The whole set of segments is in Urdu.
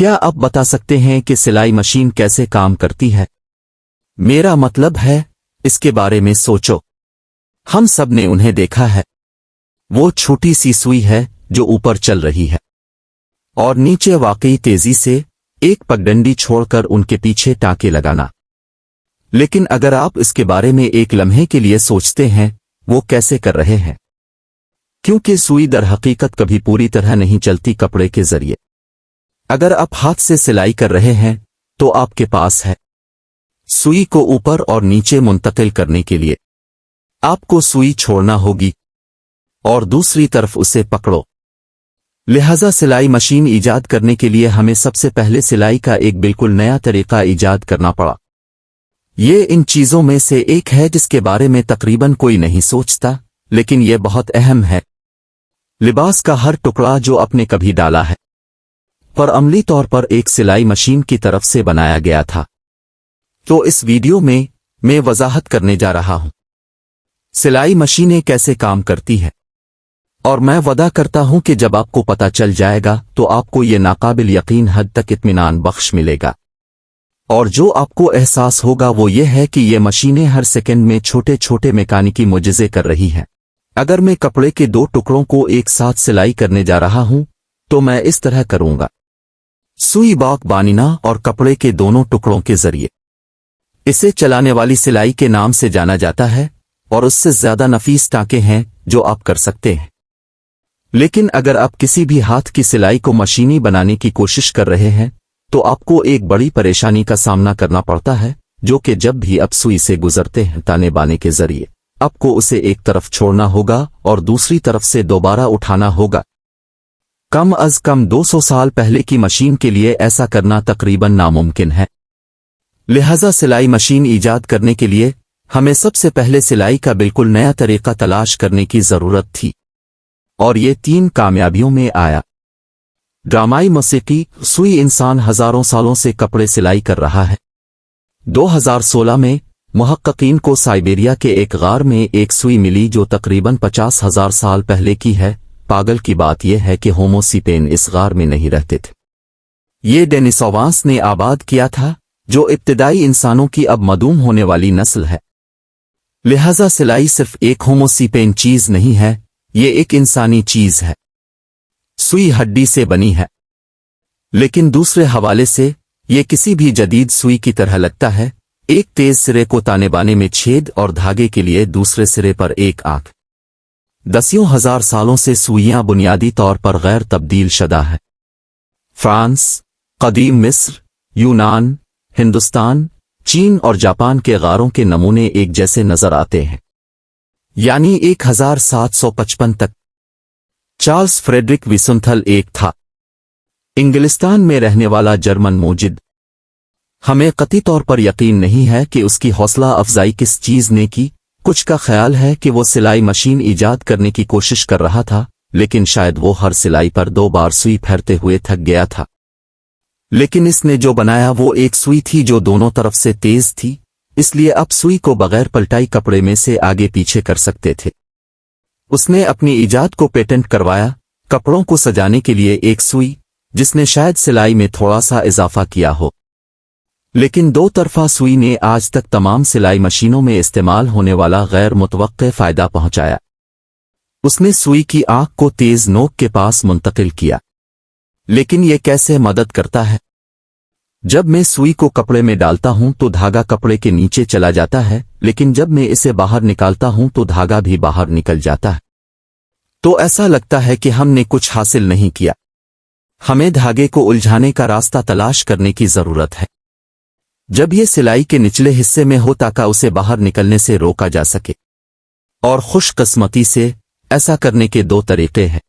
کیا آپ بتا سکتے ہیں کہ سلائی مشین کیسے کام کرتی ہے؟ میرا مطلب ہے اس کے بارے میں سوچو۔ ہم سب نے انہیں دیکھا ہے۔ وہ چھوٹی سی سوئی ہے جو اوپر چل رہی ہے اور نیچے واقعی تیزی سے ایک پگڈنڈی چھوڑ کر ان کے پیچھے ٹانکے لگانا۔ لیکن اگر آپ اس کے بارے میں ایک لمحے کے لیے سوچتے ہیں وہ کیسے کر رہے ہیں، کیونکہ سوئی در حقیقت کبھی پوری طرح نہیں چلتی کپڑے کے ذریعے۔ اگر آپ ہاتھ سے سلائی کر رہے ہیں تو آپ کے پاس ہے سوئی کو اوپر اور نیچے منتقل کرنے کے لیے آپ کو سوئی چھوڑنا ہوگی اور دوسری طرف اسے پکڑو۔ لہذا سلائی مشین ایجاد کرنے کے لیے ہمیں سب سے پہلے سلائی کا ایک بالکل نیا طریقہ ایجاد کرنا پڑا۔ یہ ان چیزوں میں سے ایک ہے جس کے بارے میں تقریباً کوئی نہیں سوچتا، لیکن یہ بہت اہم ہے۔ لباس کا ہر ٹکڑا جو آپ نے کبھی ڈالا ہے پر عملی طور پر ایک سلائی مشین کی طرف سے بنایا گیا تھا۔ تو اس ویڈیو میں وضاحت کرنے جا رہا ہوں سلائی مشینیں کیسے کام کرتی ہے، اور میں وعدہ کرتا ہوں کہ جب آپ کو پتہ چل جائے گا تو آپ کو یہ ناقابل یقین حد تک اطمینان بخش ملے گا، اور جو آپ کو احساس ہوگا وہ یہ ہے کہ یہ مشینیں ہر سیکنڈ میں چھوٹے چھوٹے میکانیکی معجزے کر رہی ہیں۔ اگر میں کپڑے کے دو ٹکڑوں کو ایک ساتھ سلائی کرنے جا رہا ہوں تو میں اس طرح کروں گا، سوئی باک بانینا اور کپڑے کے دونوں ٹکڑوں کے ذریعے۔ اسے چلانے والی سلائی کے نام سے جانا جاتا ہے اور اس سے زیادہ نفیس ٹانکے ہیں جو آپ کر سکتے ہیں۔ لیکن اگر آپ کسی بھی ہاتھ کی سلائی کو مشینی بنانے کی کوشش کر رہے ہیں تو آپ کو ایک بڑی پریشانی کا سامنا کرنا پڑتا ہے، جو کہ جب بھی آپ سوئی سے گزرتے ہیں تانے بانے کے ذریعے آپ کو اسے ایک طرف چھوڑنا ہوگا اور دوسری طرف سے دوبارہ اٹھانا ہوگا۔ کم از کم 200 سال پہلے کی مشین کے لیے ایسا کرنا تقریباً ناممکن ہے۔ لہذا سلائی مشین ایجاد کرنے کے لیے ہمیں سب سے پہلے سلائی کا بالکل نیا طریقہ تلاش کرنے کی ضرورت تھی، اور یہ 3 کامیابیوں میں آیا۔ ڈرامائی موسیقی سوئی انسان ہزاروں سالوں سے کپڑے سلائی کر رہا ہے۔ 2016 میں محققین کو سائبیریا کے ایک غار میں ایک سوئی ملی جو تقریباً 50,000 سال پہلے کی ہے۔ پاگل کی بات یہ ہے کہ ہومو سیپین اس غار میں نہیں رہتے تھے، یہ ڈینیسووانس نے آباد کیا تھا جو ابتدائی انسانوں کی اب معدوم ہونے والی نسل ہے۔ لہذا سلائی صرف ایک ہومو سیپین چیز نہیں ہے، یہ ایک انسانی چیز ہے۔ سوئی ہڈی سے بنی ہے، لیکن دوسرے حوالے سے یہ کسی بھی جدید سوئی کی طرح لگتا ہے، ایک تیز سرے کو تانے بانے میں چھید اور دھاگے کے لیے دوسرے سرے پر ایک آنکھ۔ دسیوں ہزار سالوں سے سوئیاں بنیادی طور پر غیر تبدیل شدہ ہیں۔ فرانس، قدیم مصر، یونان، ہندوستان، چین اور جاپان کے غاروں کے نمونے ایک جیسے نظر آتے ہیں، یعنی 1755 تک۔ چارلس فریڈرک ویسنتھل ایک تھا، انگلستان میں رہنے والا جرمن موجد۔ ہمیں قطعی طور پر یقین نہیں ہے کہ اس کی حوصلہ افزائی کس چیز نے کی۔ کچھ کا خیال ہے کہ وہ سلائی مشین ایجاد کرنے کی کوشش کر رہا تھا، لیکن شاید وہ ہر سلائی پر 2 بار سوئی پھیرتے ہوئے تھک گیا تھا۔ لیکن اس نے جو بنایا وہ ایک سوئی تھی جو دونوں طرف سے تیز تھی، اس لیے اب سوئی کو بغیر پلٹائی کپڑے میں سے آگے پیچھے کر سکتے تھے۔ اس نے اپنی ایجاد کو پیٹنٹ کروایا، کپڑوں کو سجانے کے لیے ایک سوئی جس نے شاید سلائی میں تھوڑا سا اضافہ کیا ہو۔ لیکن 2 طرفہ سوئی نے آج تک تمام سلائی مشینوں میں استعمال ہونے والا غیر متوقع فائدہ پہنچایا۔ اس نے سوئی کی آنکھ کو تیز نوک کے پاس منتقل کیا۔ لیکن یہ کیسے مدد کرتا ہے؟ جب میں سوئی کو کپڑے میں ڈالتا ہوں تو دھاگا کپڑے کے نیچے چلا جاتا ہے، لیکن جب میں اسے باہر نکالتا ہوں تو دھاگا بھی باہر نکل جاتا ہے۔ تو ایسا لگتا ہے کہ ہم نے کچھ حاصل نہیں کیا۔ ہمیں دھاگے کو الجھانے کا راستہ تلاش کرنے کی ضرورت ہے جب یہ سلائی کے نچلے حصے میں ہو، تاکہ اسے باہر نکلنے سے روکا جا سکے۔ اور خوش قسمتی سے ایسا کرنے کے 2 طریقے ہیں۔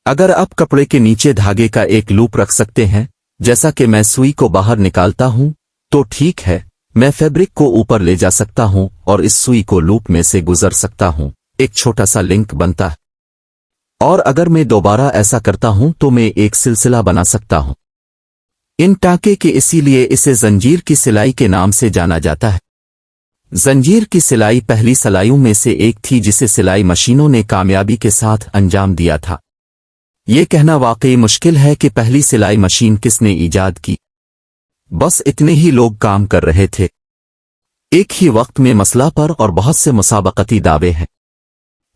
اگر آپ کپڑے کے نیچے دھاگے کا ایک لوپ رکھ سکتے ہیں، جیسا کہ میں سوئی کو باہر نکالتا ہوں تو ٹھیک ہے، میں فیبرک کو اوپر لے جا سکتا ہوں اور اس سوئی کو لوپ میں سے گزر سکتا ہوں، ایک چھوٹا سا لنک بنتا ہے۔ اور اگر میں دوبارہ ایسا کرتا ہوں تو میں ایک سلسلہ بنا سکتا ہوں۔ ان ٹانکے کے اسی لیے اسے زنجیر کی سلائی کے نام سے جانا جاتا ہے۔ زنجیر کی سلائی پہلی سلائیوں میں سے ایک تھی جسے سلائی مشینوں نے کامیابی کے ساتھ انجام دیا تھا۔ یہ کہنا واقعی مشکل ہے کہ پہلی سلائی مشین کس نے ایجاد کی۔ بس اتنے ہی لوگ کام کر رہے تھے ایک ہی وقت میں مسئلہ پر، اور بہت سے مسابقتی دعوے ہیں۔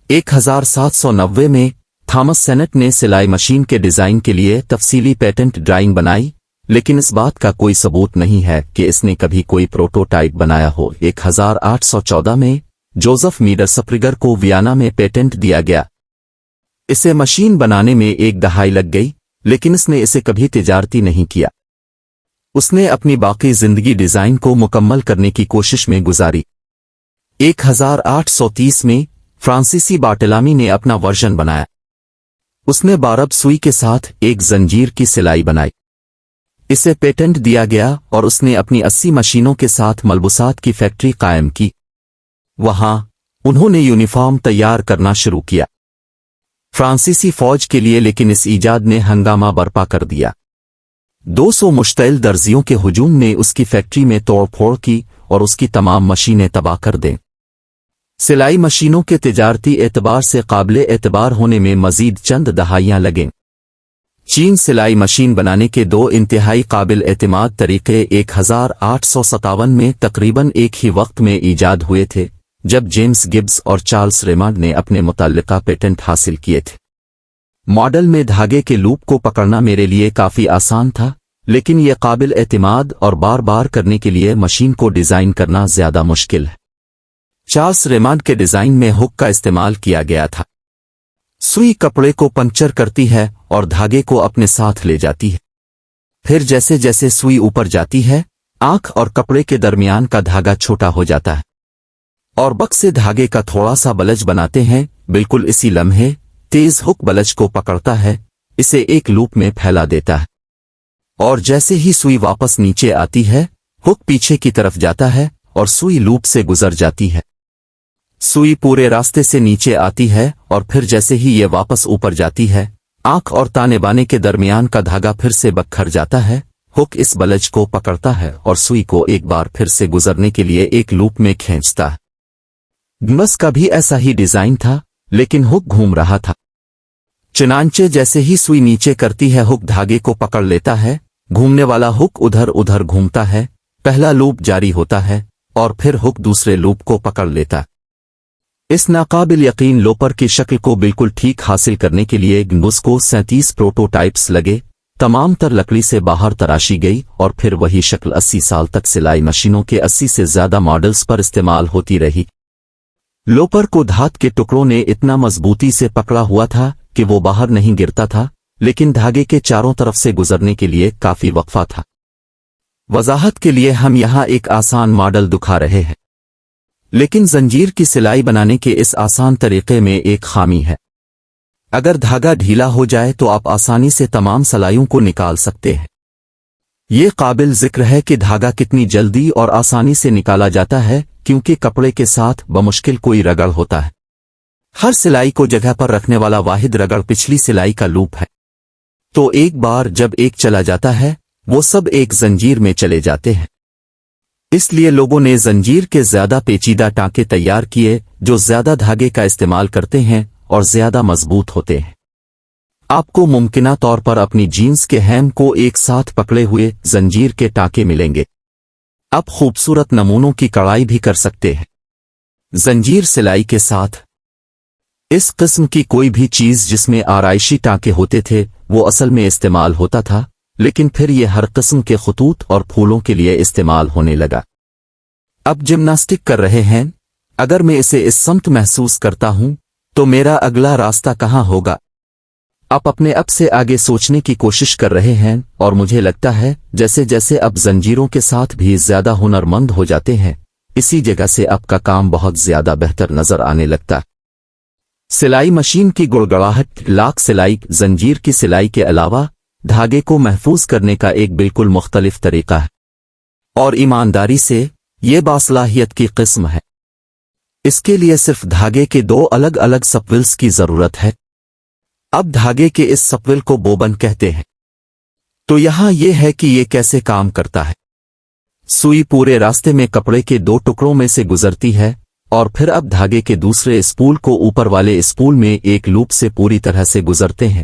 1790 میں تھامس سینٹ نے سلائی مشین کے ڈیزائن کے لیے تفصیلی پیٹنٹ ڈرائنگ بنائی، لیکن اس بات کا کوئی ثبوت نہیں ہے کہ اس نے کبھی کوئی پروٹوٹائپ بنایا ہو۔ 1814 میں جوزف میڈر سپریگر کو ویانا میں پیٹنٹ دیا گیا۔ اسے مشین بنانے میں 1 دہائی لگ گئی، لیکن اس نے اسے کبھی تجارتی نہیں کیا۔ اس نے اپنی باقی زندگی ڈیزائن کو مکمل کرنے کی کوشش میں گزاری۔ 1830 میں فرانسیسی بارٹلامی نے اپنا ورژن بنایا۔ اس نے 12 سوئی کے ساتھ ایک زنجیر کی سلائی بنائی۔ اسے پیٹنٹ دیا گیا اور اس نے اپنی 80 مشینوں کے ساتھ ملبوسات کی فیکٹری قائم کی۔ وہاں انہوں نے یونیفارم تیار کرنا شروع کیا فرانسیسی فوج کے لیے، لیکن اس ایجاد نے ہنگامہ برپا کر دیا۔ 200 مشتعل درزیوں کے ہجوم نے اس کی فیکٹری میں توڑ پھوڑ کی اور اس کی تمام مشینیں تباہ کر دیں۔ سلائی مشینوں کے تجارتی اعتبار سے قابل اعتبار ہونے میں مزید چند دہائیاں لگیں۔ چین سلائی مشین بنانے کے 2 انتہائی قابل اعتماد طریقے 1857 میں تقریباً ایک ہی وقت میں ایجاد ہوئے تھے، جب جیمز گبز اور چارلز ریمانڈ نے اپنے متعلقہ پیٹنٹ حاصل کیے تھے۔ ماڈل میں دھاگے کے لوپ کو پکڑنا میرے لیے کافی آسان تھا، لیکن یہ قابل اعتماد اور بار بار کرنے کے لیے مشین کو ڈیزائن کرنا زیادہ مشکل ہے۔ چارلز ریمانڈ کے ڈیزائن میں ہک کا استعمال کیا گیا تھا۔ سوئی کپڑے کو پنکچر کرتی ہے اور دھاگے کو اپنے ساتھ لے جاتی ہے۔ پھر جیسے جیسے سوئی اوپر جاتی ہے، آنکھ اور کپڑے کے درمیان کا دھاگا چھوٹا ہو جاتا ہے، اور بک سے دھاگے کا تھوڑا سا بلج بناتے ہیں۔ بالکل اسی لمحے تیز ہک بلج کو پکڑتا ہے، اسے ایک لوپ میں پھیلا دیتا ہے، اور جیسے ہی سوئی واپس نیچے آتی ہے، ہک پیچھے کی طرف جاتا ہے اور سوئی لوپ سے گزر جاتی ہے۔ سوئی پورے راستے سے نیچے آتی ہے اور پھر جیسے ہی یہ واپس اوپر جاتی ہے، آنکھ اور تانے بانے کے درمیان کا دھاگا پھر سے بکھر جاتا ہے۔ ہک اس بلج کو پکڑتا ہے اور سوئی کو ایک بار پھر سے گزرنے کے لیے ایک لوپ میں کھینچتا ہے۔ گمبس کا بھی ایسا ہی ڈیزائن تھا، لیکن ہک گھوم رہا تھا۔ چنانچہ جیسے ہی سوئی نیچے کرتی ہے، ہک دھاگے کو پکڑ لیتا ہے، گھومنے والا ہک ادھر ادھر گھومتا ہے، پہلا لوپ جاری ہوتا ہے اور پھر ہک دوسرے لوپ کو پکڑ لیتا ہے۔ اس ناقابل یقین لوپر کی شکل کو بالکل ٹھیک حاصل کرنے کے لیے گمبس کو 37 پروٹوٹائپس لگے، تمام تر لکڑی سے باہر تراشی گئی، اور پھر وہی شکل 80 سال تک سلائی مشینوں کے 80 سے زیادہ ماڈلز پر استعمال ہوتی رہی۔ لوپر کو دھات کے ٹکڑوں نے اتنا مضبوطی سے پکڑا ہوا تھا کہ وہ باہر نہیں گرتا تھا، لیکن دھاگے کے چاروں طرف سے گزرنے کے لیے کافی وقفہ تھا۔ وضاحت کے لیے ہم یہاں ایک آسان ماڈل دکھا رہے ہیں، لیکن زنجیر کی سلائی بنانے کے اس آسان طریقے میں ایک خامی ہے۔ اگر دھاگا ڈھیلا ہو جائے تو آپ آسانی سے تمام سلائیوں کو نکال سکتے ہیں۔ یہ قابل ذکر ہے کہ دھاگا کتنی جلدی اور آسانی سے نکالا جاتا ہے، کیونکہ کپڑے کے ساتھ بمشکل کوئی رگڑ ہوتا ہے۔ ہر سلائی کو جگہ پر رکھنے والا واحد رگڑ پچھلی سلائی کا لوپ ہے، تو ایک بار جب ایک چلا جاتا ہے، وہ سب ایک زنجیر میں چلے جاتے ہیں۔ اس لیے لوگوں نے زنجیر کے زیادہ پیچیدہ ٹانکے تیار کیے، جو زیادہ دھاگے کا استعمال کرتے ہیں اور زیادہ مضبوط ہوتے ہیں۔ آپ کو ممکنہ طور پر اپنی جینز کے ہیم کو ایک ساتھ پکڑے ہوئے زنجیر کے ٹانکے ملیں گے۔ آپ خوبصورت نمونوں کی کڑھائی بھی کر سکتے ہیں زنجیر سلائی کے ساتھ۔ اس قسم کی کوئی بھی چیز جس میں آرائشی ٹانکے ہوتے تھے وہ اصل میں استعمال ہوتا تھا، لیکن پھر یہ ہر قسم کے خطوط اور پھولوں کے لیے استعمال ہونے لگا۔ اب جمناسٹک کر رہے ہیں، اگر میں اسے اس سمت محسوس کرتا ہوں تو میرا اگلا راستہ کہاں ہوگا؟ آپ اپنے اب سے آگے سوچنے کی کوشش کر رہے ہیں، اور مجھے لگتا ہے جیسے جیسے اب زنجیروں کے ساتھ بھی زیادہ ہنرمند ہو جاتے ہیں، اسی جگہ سے آپ کا کام بہت زیادہ بہتر نظر آنے لگتا۔ سلائی مشین کی گڑگڑاہٹ لاک سلائی زنجیر کی سلائی کے علاوہ دھاگے کو محفوظ کرنے کا ایک بالکل مختلف طریقہ ہے، اور ایمانداری سے یہ باصلاحیت کی قسم ہے۔ اس کے لیے صرف دھاگے کے 2 الگ الگ سپولز کی ضرورت ہے۔ اب دھاگے کے اس سپول کو بوبن کہتے ہیں۔ تو یہاں یہ ہے کہ یہ کیسے کام کرتا ہے۔ سوئی پورے راستے میں کپڑے کے 2 ٹکڑوں میں سے گزرتی ہے، اور پھر اب دھاگے کے دوسرے اسپول کو اوپر والے اسپول میں ایک لوپ سے پوری طرح سے گزرتے ہیں،